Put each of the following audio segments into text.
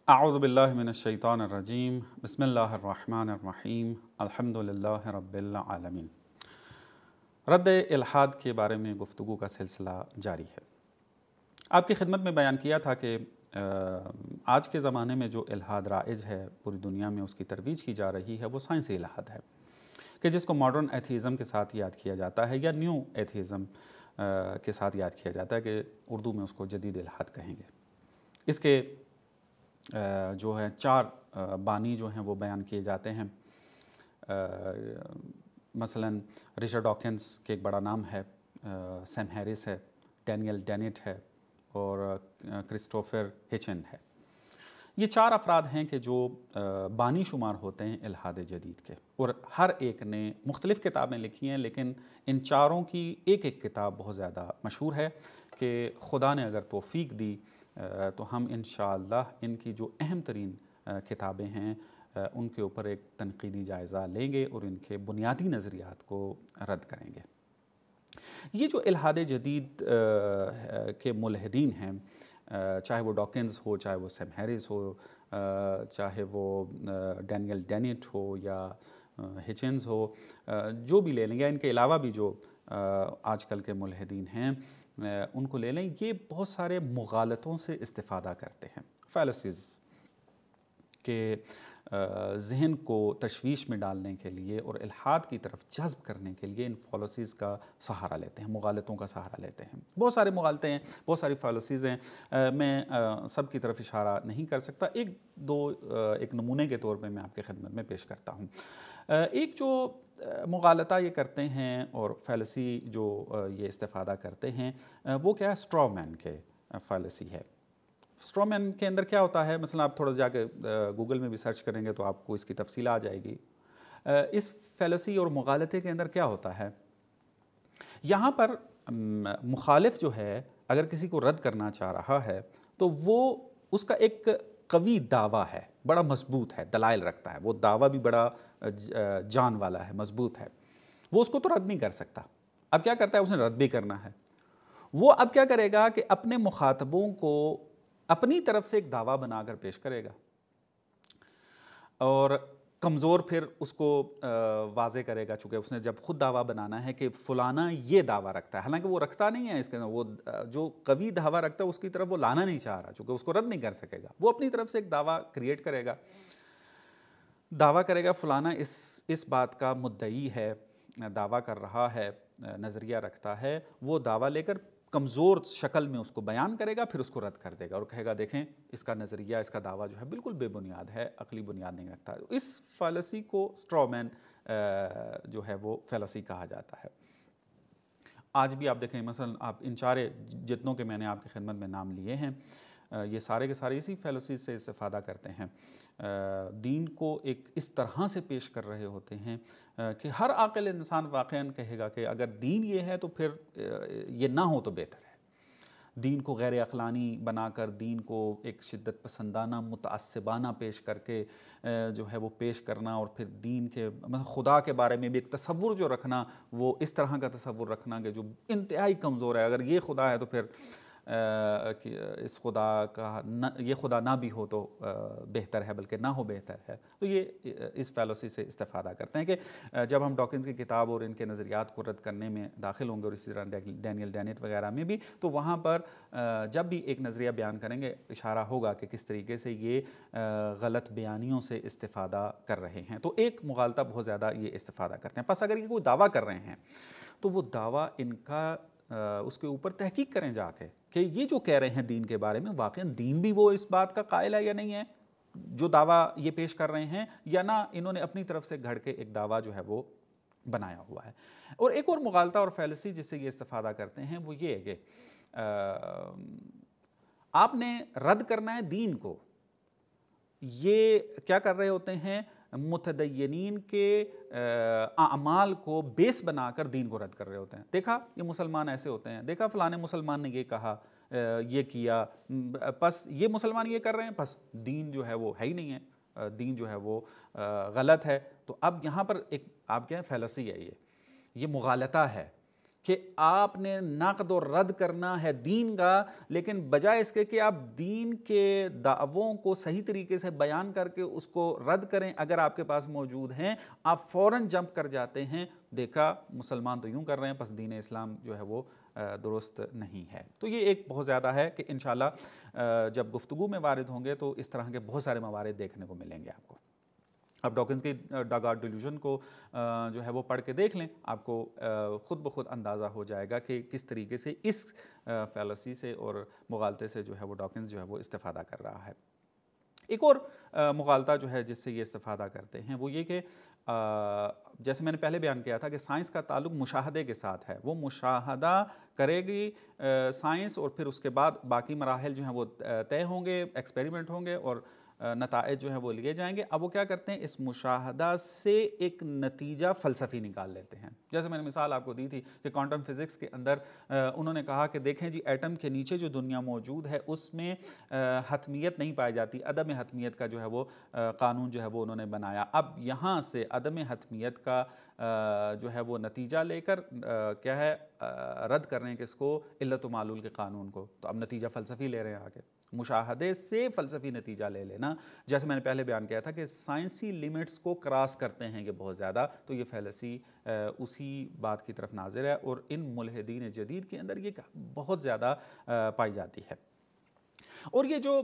اعوذ باللہ من الشیطان الرجیم بسم اللہ الرحمن الرحیم الحمدللہ رب العالمین۔ رد الحاد کے بارے میں گفتگو کا سلسلہ جاری ہے۔ آپ کی خدمت میں بیان کیا تھا کہ آج کے زمانے میں جو الحاد رائج ہے پوری دنیا میں، اس کی ترویج کی جا رہی ہے، وہ سائنسی الحاد ہے کہ جس کو ماڈرن ایتھیزم کے ساتھ یاد کیا جاتا ہے یا نیو ایتھیزم کے ساتھ یاد کیا جاتا ہے، کہ اردو میں اس کو جدید الحاد کہیں گے۔ اس کے جو ہے چار بانی جو ہیں وہ بیان کیے جاتے ہیں۔ مثلاً رچرڈ ڈاکنز کے ایک بڑا نام ہے، سیم ہیرس ہے، ڈینیل ڈینٹ ہے اور کرسٹوفر ہچن ہے۔ یہ چار افراد ہیں کہ جو بانی شمار ہوتے ہیں الحاد جدید کے، اور ہر ایک نے مختلف کتابیں لکھی ہیں، لیکن ان چاروں کی ایک ایک کتاب بہت زیادہ مشہور ہے کہ خدا نے اگر توفیق دی تو ہم انشاءاللہ ان کی جو اہم ترین کتابیں ہیں ان کے اوپر ایک تنقیدی جائزہ لیں گے اور ان کے بنیادی نظریات کو رد کریں گے۔ یہ جو الحاد جدید کے ملحدین ہیں، چاہے وہ ڈاکنز ہو، چاہے وہ سیم ہیرس ہو، چاہے وہ ڈینیل ڈینٹ ہو یا ہچنز ہو، جو بھی لے لیں، یا ان کے علاوہ بھی جو آج کل کے ملحدین ہیں ان کو لے لیں، یہ بہت سارے مغالطوں سے استفادہ کرتے ہیں، فیلسیز کے ذہن کو تشویش میں ڈالنے کے لیے اور الحاد کی طرف جذب کرنے کے لیے ان فالسیز کا سہارا لیتے ہیں، مغالطوں کا سہارا لیتے ہیں۔ بہت سارے مغالطے ہیں، بہت ساری فالسیز ہیں، میں سب کی طرف اشارہ نہیں کر سکتا، ایک نمونے کے طور پہ میں آپ کی خدمت میں پیش کرتا ہوں۔ ایک جو مغالطہ یہ کرتے ہیں اور فیلسی جو یہ استفادہ کرتے ہیں، وہ کیا ہے؟ اسٹرا مین کے فیلسی ہے۔ اسٹرا مین کے اندر کیا ہوتا ہے؟ مثلا آپ تھوڑا جا کے گوگل میں بھی سرچ کریں گے تو آپ کو اس کی تفصیل آ جائے گی۔ اس فیلسی اور مغالطے کے اندر کیا ہوتا ہے؟ یہاں پر مخالف جو ہے اگر کسی کو رد کرنا چاہ رہا ہے تو وہ اس کا ایک قوی دعویٰ ہے، بڑا مضبوط ہے، دلائل رکھتا ہے، وہ دعویٰ بھی بڑا جان والا ہے، مضبوط ہے، وہ اس کو تو رد نہیں کر سکتا۔ اب کیا کرتا ہے؟ اس نے رد بھی کرنا ہے۔ وہ اب کیا کرے گا کہ اپنے مخاطبوں کو اپنی طرف سے ایک دعویٰ بنا کر پیش کرے گا، اور کمزور پھر اس کو واضح کرے گا، چونکہ اس نے جب خود دعویٰ بنانا ہے کہ فلانا یہ دعویٰ رکھتا ہے، حالانکہ وہ رکھتا نہیں ہے، اس کے اندر وہ جو قوی دعویٰ رکھتا ہے اس کی طرف وہ لانا نہیں چاہ رہا، چونکہ اس کو رد نہیں کر سکے گا، وہ اپنی طرف سے ایک دعویٰ کریٹ کرے گا، دعویٰ کرے گا فلانا اس بات کا مدعی ہے، دعویٰ کر رہا ہے، نظریہ رکھتا ہے، وہ دعویٰ لے کر کمزور شکل میں اس کو بیان کرے گا، پھر اس کو رد کر دے گا اور کہے گا دیکھیں اس کا نظریہ، اس کا دعویٰ جو ہے بالکل بے بنیاد ہے، عقلی بنیاد نہیں رکھتا۔ اس فیلسی کو اسٹرا مین جو ہے وہ فیلسی کہا جاتا ہے۔ آج بھی آپ دیکھیں، مثلا آپ ان چارے جتنوں کے میں نے آپ کی خدمت میں نام لیے ہیں، یہ سارے کے سارے اسی فیلسیز سے استفادہ کرتے ہیں، دین کو ایک اس طرح سے پیش کر رہے ہوتے ہیں کہ ہر عاقل انسان واقعاً کہے گا کہ اگر دین یہ ہے تو پھر یہ نہ ہو تو بہتر ہے۔ دین کو غیر عقلانی بنا کر، دین کو ایک شدت پسندانہ متعصبانہ پیش کر کے جو ہے وہ پیش کرنا، اور پھر دین کے خدا کے بارے میں بھی ایک تصور جو رکھنا، وہ اس طرح کا تصور رکھنا کہ جو انتہائی کمزور ہے، اگر یہ خدا ہے تو پھر اس خدا کا یہ خدا نہ بھی ہو تو بہتر ہے، بلکہ نہ ہو بہتر ہے۔ تو یہ اس فیلسی سے استفادہ کرتے ہیں کہ جب ہم ڈاکنز کی کتاب اور ان کے نظریات کو رد کرنے میں داخل ہوں گے، اور اسی طرح ڈینیل ڈینٹ وغیرہ میں بھی، تو وہاں پر جب بھی ایک نظریہ بیان کریں گے اشارہ ہوگا کہ کس طریقے سے یہ غلط بیانیوں سے استفادہ کر رہے ہیں۔ تو ایک مغالطہ بہت زیادہ یہ استفادہ کرتے ہیں۔ پس اگر یہ کوئی دعویٰ کر رہے ہیں تو وہ دعویٰ ان کا اس کے اوپر تحقیق کریں جا کے کہ یہ جو کہہ رہے ہیں دین کے بارے میں، واقعاً دین بھی وہ اس بات کا قائل ہے یا نہیں ہے جو دعویٰ یہ پیش کر رہے ہیں، یا نہ انہوں نے اپنی طرف سے گھڑ کے ایک دعویٰ جو ہے وہ بنایا ہوا ہے۔ اور ایک اور مغالطہ اور فیلسی جس سے یہ استفادہ کرتے ہیں وہ یہ ہے کہ آپ نے رد کرنا ہے دین کو، یہ کیا کر رہے ہوتے ہیں؟ متدینین کے اعمال کو بیس بنا کر دین کو رد کر رہے ہوتے ہیں۔ دیکھا یہ مسلمان ایسے ہوتے ہیں، دیکھا فلانے مسلمان نے یہ کہا، یہ کیا، پس یہ مسلمان یہ کر رہے ہیں، پس دین جو ہے وہ ہے ہی نہیں ہے، دین جو ہے وہ غلط ہے۔ تو اب یہاں پر ایک آپ کیا ہے؟ فیلسی ہے، یہ مغالطہ ہے کہ آپ نے نقد و رد کرنا ہے دین کا، لیکن بجائے اس کے کہ آپ دین کے دعووں کو صحیح طریقے سے بیان کر کے اس کو رد کریں اگر آپ کے پاس موجود ہیں، آپ فوراً جمپ کر جاتے ہیں، دیکھا مسلمان تو یوں کر رہے ہیں، پس دین اسلام جو ہے وہ درست نہیں ہے۔ تو یہ ایک بہت زیادہ ہے کہ انشاءاللہ جب گفتگو میں وارد ہوں گے تو اس طرح کے بہت سارے موارد دیکھنے کو ملیں گے آپ کو۔ اب ڈاکنز کی ڈاگارڈ ڈیلیوژن کو جو ہے وہ پڑھ کے دیکھ لیں، آپ کو خود بخود اندازہ ہو جائے گا کہ کس طریقے سے اس فیلسی سے اور مغالطے سے جو ہے وہ ڈاکنز جو ہے وہ استفادہ کر رہا ہے۔ ایک اور مغالطہ جو ہے جس سے یہ استفادہ کرتے ہیں وہ یہ کہ جیسے میں نے پہلے بیان کیا تھا کہ سائنس کا تعلق مشاہدے کے ساتھ ہے، وہ مشاہدہ کرے گی سائنس، اور پھر اس کے بعد باقی مراحل جو ہیں وہ طے ہوں گے، ایکسپیریمنٹ ہوں گے اور نتائج جو ہیں وہ لیے جائیں گے۔ اب وہ کیا کرتے ہیں، اس مشاہدہ سے ایک نتیجہ فلسفی نکال لیتے ہیں۔ جیسے میں نے مثال آپ کو دی تھی کہ کوانٹم فزکس کے اندر انہوں نے کہا کہ دیکھیں جی ایٹم کے نیچے جو دنیا موجود ہے اس میں حتمیت نہیں پائی جاتی، عدم حتمیت کا جو ہے وہ قانون جو ہے وہ انہوں نے بنایا۔ اب یہاں سے عدم حتمیت کا جو ہے وہ نتیجہ لے کر کیا ہے رد کرنے کے اس کو علت و معلول کے قانون کو، تو اب نتیجہ فلسفی لے رہے ہیں آگے، مشاہدے سے فلسفی نتیجہ لے لینا۔ جیسے میں نے پہلے بیان کیا تھا کہ سائنسی لیمٹس کو کراس کرتے ہیں یہ بہت زیادہ، تو یہ فیلسی اسی بات کی طرف ناظر ہے، اور ان ملحدین جدید کے اندر یہ بہت زیادہ پائی جاتی ہے۔ اور یہ جو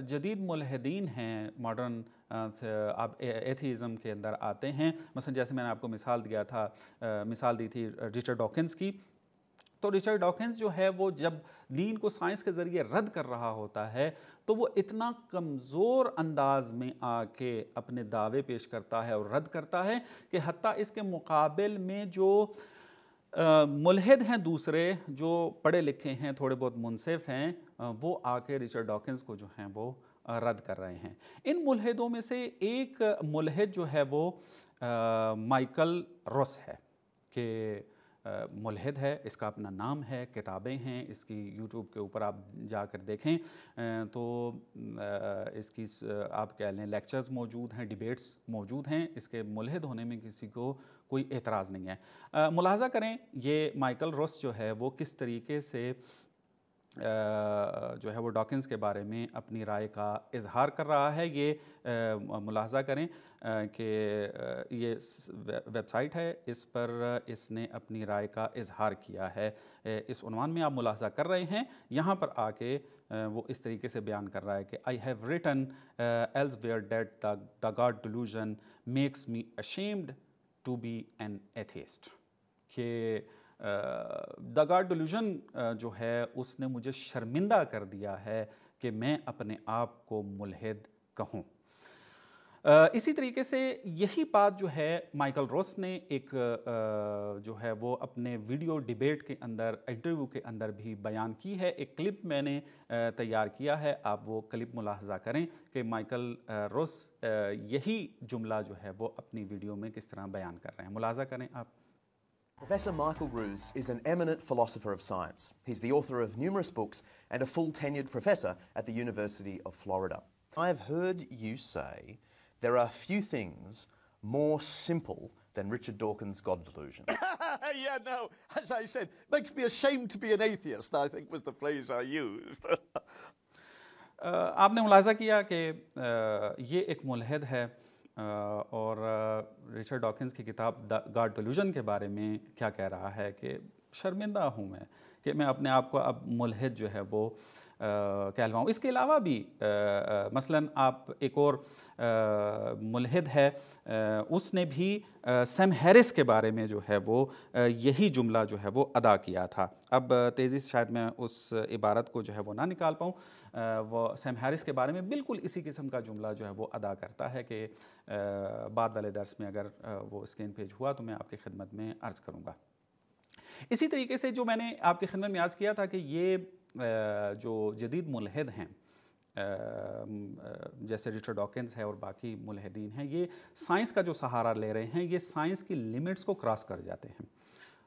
جدید ملحدین ہیں، ماڈرن آپ ایتھیزم کے اندر آتے ہیں، مثلا جیسے میں نے آپ کو مثال دی تھی رچرڈ ڈاکنز کی، تو رچرڈ ڈاکنز جو ہے وہ جب دین کو سائنس کے ذریعے رد کر رہا ہوتا ہے تو وہ اتنا کمزور انداز میں آ کے اپنے دعوے پیش کرتا ہے اور رد کرتا ہے کہ حتیٰ اس کے مقابل میں جو ملحد ہیں دوسرے جو پڑھے لکھے ہیں، تھوڑے بہت منصف ہیں، وہ آ کے رچرڈ ڈاکنز کو جو ہیں وہ رد کر رہے ہیں۔ ان ملحدوں میں سے ایک ملحد جو ہے وہ مائیکل روس ہے، کہ ملحد ہے، اس کا اپنا نام ہے، کتابیں ہیں اس کی، یوٹیوب کے اوپر آپ جا کر دیکھیں تو اس کی آپ کہہ لیں لیکچرز موجود ہیں، ڈیبیٹس موجود ہیں، اس کے ملحد ہونے میں کسی کو کوئی اعتراض نہیں ہے۔ ملاحظہ کریں یہ مائیکل روس جو ہے وہ کس طریقے سے جو ہے وہ ڈاکنز کے بارے میں اپنی رائے کا اظہار کر رہا ہے۔ یہ ملاحظہ کریں کہ یہ ویب سائٹ ہے، اس پر اس نے اپنی رائے کا اظہار کیا ہے۔ اس عنوان میں آپ ملاحظہ کر رہے ہیں، یہاں پر آ کے وہ اس طریقے سے بیان کر رہا ہے کہ I have written elsewhere that the God delusion makes me ashamed to be an atheist، کہ دا گاڈ ڈیلیوژن جو ہے اس نے مجھے شرمندہ کر دیا ہے کہ میں اپنے آپ کو ملحد کہوں۔ اسی طریقے سے یہی بات جو ہے مائیکل روس نے ایک جو ہے وہ اپنے ویڈیو ڈیبیٹ کے اندر، انٹرویو کے اندر بھی بیان کی ہے۔ ایک کلپ میں نے تیار کیا ہے، آپ وہ کلپ ملاحظہ کریں کہ مائیکل روس یہی جملہ جو ہے وہ اپنی ویڈیو میں کس طرح بیان کر رہے ہیں، ملاحظہ کریں آپ۔ Professor Michael Ruse is an eminent philosopher of science. He's the author of numerous books and a full tenured professor at the University of Florida. I have heard you say there are few things more simple than Richard Dawkins' God delusion. Yeah, no, as I said, makes me ashamed to be an atheist, I think was the phrase I used. آپ نے ملاحظہ کیا کہ یہ ایک ملحد ہے، اور رچرڈ ڈاکنز کی کتاب دا گاڈ ڈیلیوژن کے بارے میں کیا کہہ رہا ہے کہ شرمندہ ہوں میں کہ میں اپنے آپ کو اب ملحد جو ہے وہ کہلواؤں۔ اس کے علاوہ بھی مثلاً آپ ایک اور ملحد ہے، اس نے بھی سیم ہیرس کے بارے میں جو ہے وہ یہی جملہ جو ہے وہ ادا کیا تھا۔ اب تیزی سے شاید میں اس عبارت کو جو ہے وہ نہ نکال پاؤں، وہ سیم ہیرس کے بارے میں بالکل اسی قسم کا جملہ جو ہے وہ ادا کرتا ہے کہ بعد والے درس میں اگر وہ اسکرین پیج ہوا تو میں آپ کی خدمت میں عرض کروں گا۔ اسی طریقے سے جو میں نے آپ کی خدمت میں عرض کیا تھا کہ یہ جو جدید ملحد ہیں جیسے رچرڈ ڈاکنز ہے اور باقی ملحدین ہیں، یہ سائنس کا جو سہارا لے رہے ہیں، یہ سائنس کی لیمٹس کو کراس کر جاتے ہیں،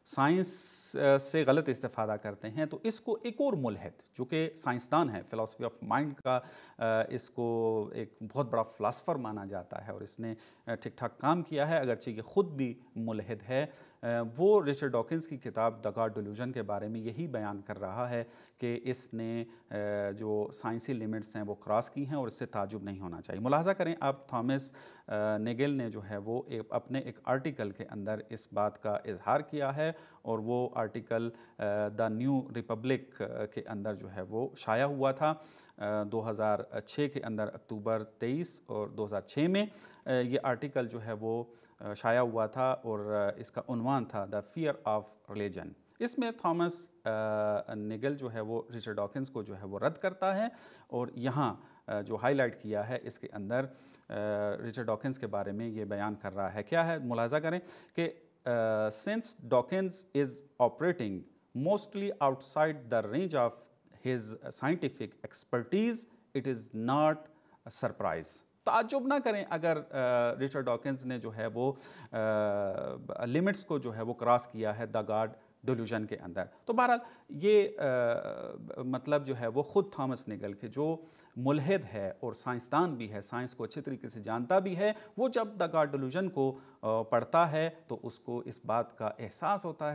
سائنس سے غلط استفادہ کرتے ہیں۔ تو اس کو ایک اور ملحد جو کہ سائنسدان ہے، فلسفی آف مائنڈ کا اس کو ایک بہت بڑا فلاسفر مانا جاتا ہے اور اس نے ٹھیک ٹھاک کام کیا ہے، اگرچہ یہ خود بھی ملحد ہے، وہ رچرڈ ڈاکنز کی کتاب دا گاڈ ڈیلیوژن کے بارے میں یہی بیان کر رہا ہے کہ اس نے جو سائنسی لیمٹس ہیں وہ کراس کی ہیں اور اس سے تعجب نہیں ہونا چاہیے۔ ملاحظہ کریں اب تھامس نیگل نے جو ہے وہ اپنے ایک آرٹیکل کے اندر اس بات کا اظہار کیا ہے، اور وہ آرٹیکل دا نیو ریپبلک کے اندر جو ہے وہ شائع ہوا تھا 2006 کے اندر، اکتوبر 23 اور 2006 میں یہ آرٹیکل جو ہے وہ شائع ہوا تھا، اور اس کا عنوان تھا دا فیئر آف ریلیجن۔ اس میں تھامس نیگل جو ہے وہ رچرڈ ڈاکنز کو جو ہے وہ رد کرتا ہے، اور یہاں جو ہائی لائٹ کیا ہے اس کے اندر رچرڈ ڈاکنز کے بارے میں یہ بیان کر رہا ہے۔ کیا ہے؟ ملاحظہ کریں کہ since Dawkins is operating mostly outside the range of his scientific expertise, it is not a surprise. تعجب نہ کریں اگر رچرڈ ڈاکنز نے جو ہے وہ لیمٹس کو جو ہے وہ کراس کیا ہے دا گاڈ ڈیلیوژن کے اندر۔ تو بہرحال یہ مطلب جو ہے وہ خود تھامس نیگل کے جو ملحد ہے اور سائنسدان بھی ہے، سائنس کو اچھی طریقے سے جانتا بھی ہے، وہ جب دا گاڈ ڈیلیوژن کو پڑھتا ہے تو اس کو اس بات کا احساس ہوتا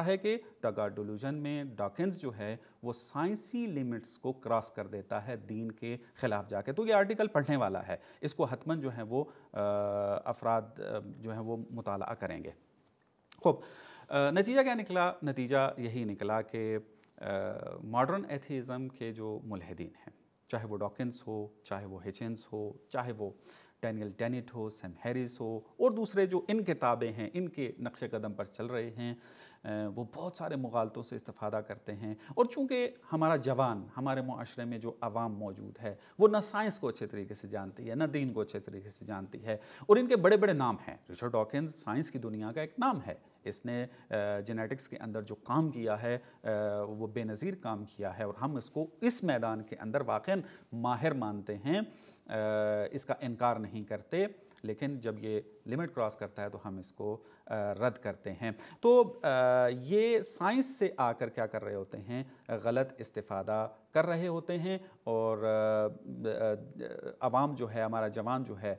ہے کہ دا گاڈ ڈیلیوژن میں ڈاکنز جو ہے وہ سائنسی لیمٹس کو کراس کر دیتا ہے دین کے خلاف جا کے۔ تو یہ آرٹیکل پڑھنے والا ہے، اس کو حتماً جو ہے وہ افراد جو ہیں وہ مطالعہ کریں گے۔ خوب، نتیجہ کیا نکلا؟ نتیجہ یہی نکلا کہ ماڈرن ایتھیزم کے جو ملحدین ہیں، چاہے وہ ڈاکنز ہو، چاہے وہ ہچنز ہو، چاہے وہ ڈینیل ڈینٹ ہو، سیم ہیریس ہو، اور دوسرے جو ان کتابیں ہیں ان کے نقش قدم پر چل رہے ہیں، وہ بہت سارے مغالطوں سے استفادہ کرتے ہیں۔ اور چونکہ ہمارا جوان، ہمارے معاشرے میں جو عوام موجود ہے وہ نہ سائنس کو اچھے طریقے سے جانتی ہے، نہ دین کو اچھے طریقے سے جانتی ہے، اور ان کے بڑے بڑے نام ہیں۔ رچرڈ ڈاکنز سائنس کی دنیا کا ایک نام ہے، اس نے جینیٹکس کے اندر جو کام کیا ہے وہ بے نظیر کام کیا ہے، اور ہم اس کو اس میدان کے اندر واقعاً ماہر مانتے ہیں، اس کا انکار نہیں کرتے، لیکن جب یہ لمٹ کراس کرتا ہے تو ہم اس کو رد کرتے ہیں۔ تو یہ سائنس سے آ کر کیا کر رہے ہوتے ہیں؟ غلط استفادہ کر رہے ہوتے ہیں، اور عوام جو ہے، ہمارا جوان جو ہے،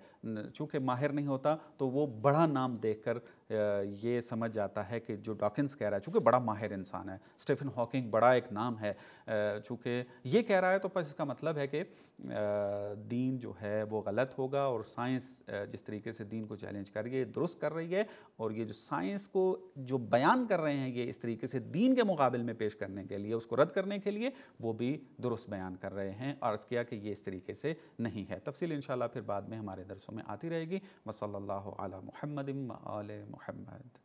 چونکہ ماہر نہیں ہوتا تو وہ بڑا نام دیکھ کر یہ سمجھ جاتا ہے کہ جو ڈاکنز کہہ رہا ہے، چونکہ بڑا ماہر انسان ہے، اسٹیفن ہاکنگ بڑا ایک نام ہے، چونکہ یہ کہہ رہا ہے تو پس اس کا مطلب ہے کہ دین جو ہے وہ غلط ہوگا، اور سائنس جس طریقے سے دین کو چیلنج کر رہی ہے درست کر رہی ہے، اور یہ جو سائنس کو جو بیان کر رہے ہیں یہ اس طریقے سے دین کے مقابل میں پیش کرنے کے لیے، اس کو رد کرنے کے لیے وہ بھی درست بیان کر رہے ہیں، اور عرض کیا کہ یہ اس طریقے سے نہیں ہے۔ تفصیل انشاءاللہ پھر بعد میں ہمارے درسوں میں آتی رہے گی۔ وصلی اللہ علی محمد و آل محمد۔